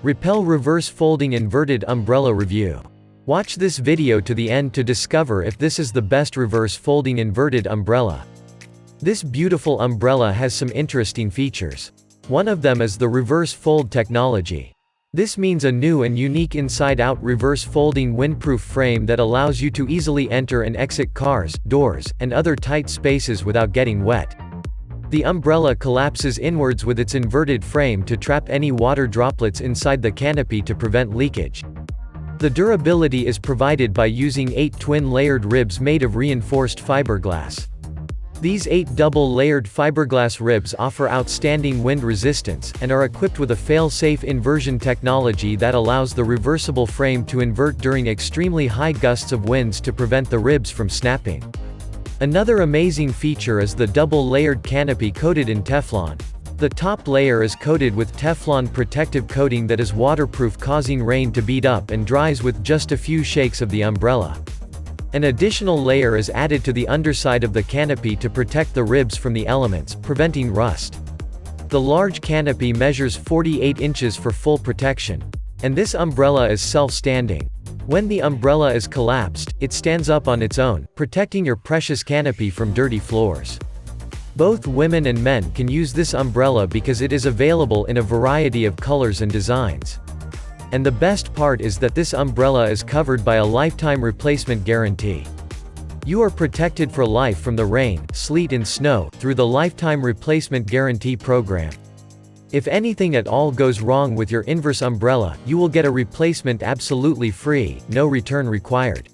Repel Reverse Folding Inverted Umbrella Review. Watch this video to the end to discover if this is the best reverse folding inverted umbrella. This beautiful umbrella has some interesting features. One of them is the reverse fold technology. This means a new and unique inside-out reverse folding windproof frame that allows you to easily enter and exit cars, doors, and other tight spaces without getting wet. The umbrella collapses inwards with its inverted frame to trap any water droplets inside the canopy to prevent leakage. The durability is provided by using 8 twin-layered ribs made of reinforced fiberglass. These 8 double-layered fiberglass ribs offer outstanding wind resistance, and are equipped with a fail-safe inversion technology that allows the reversible frame to invert during extremely high gusts of winds to prevent the ribs from snapping. Another amazing feature is the double-layered canopy coated in Teflon. The top layer is coated with Teflon protective coating that is waterproof, causing rain to bead up and dries with just a few shakes of the umbrella. An additional layer is added to the underside of the canopy to protect the ribs from the elements, preventing rust. The large canopy measures 48 inches for full protection. And this umbrella is self-standing. When the umbrella is collapsed, it stands up on its own, protecting your precious canopy from dirty floors. Both women and men can use this umbrella because it is available in a variety of colors and designs. And the best part is that this umbrella is covered by a lifetime replacement guarantee. You are protected for life from the rain, sleet and snow, through the lifetime replacement guarantee program. If anything at all goes wrong with your inverse umbrella, you will get a replacement absolutely free, no return required.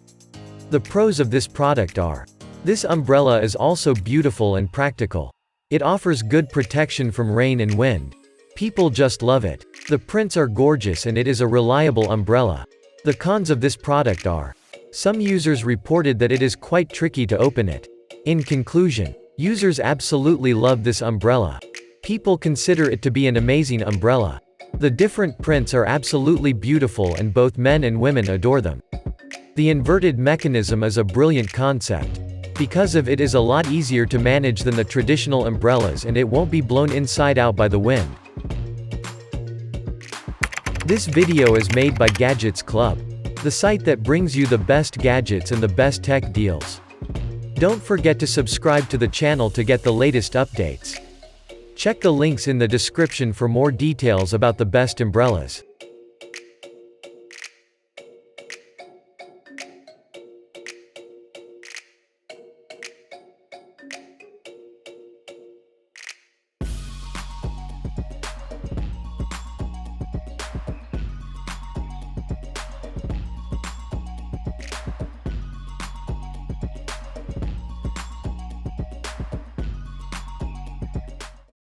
The pros of this product are: this umbrella is also beautiful and practical. It offers good protection from rain and wind. People just love it. The prints are gorgeous and it is a reliable umbrella. The cons of this product are: some users reported that it is quite tricky to open it. In conclusion, users absolutely love this umbrella. People consider it to be an amazing umbrella. The different prints are absolutely beautiful and both men and women adore them. The inverted mechanism is a brilliant concept. Because of it is a lot easier to manage than the traditional umbrellas, and it won't be blown inside out by the wind. This video is made by Gadgets Club, the site that brings you the best gadgets and the best tech deals. Don't forget to subscribe to the channel to get the latest updates. Check the links in the description for more details about the best umbrellas.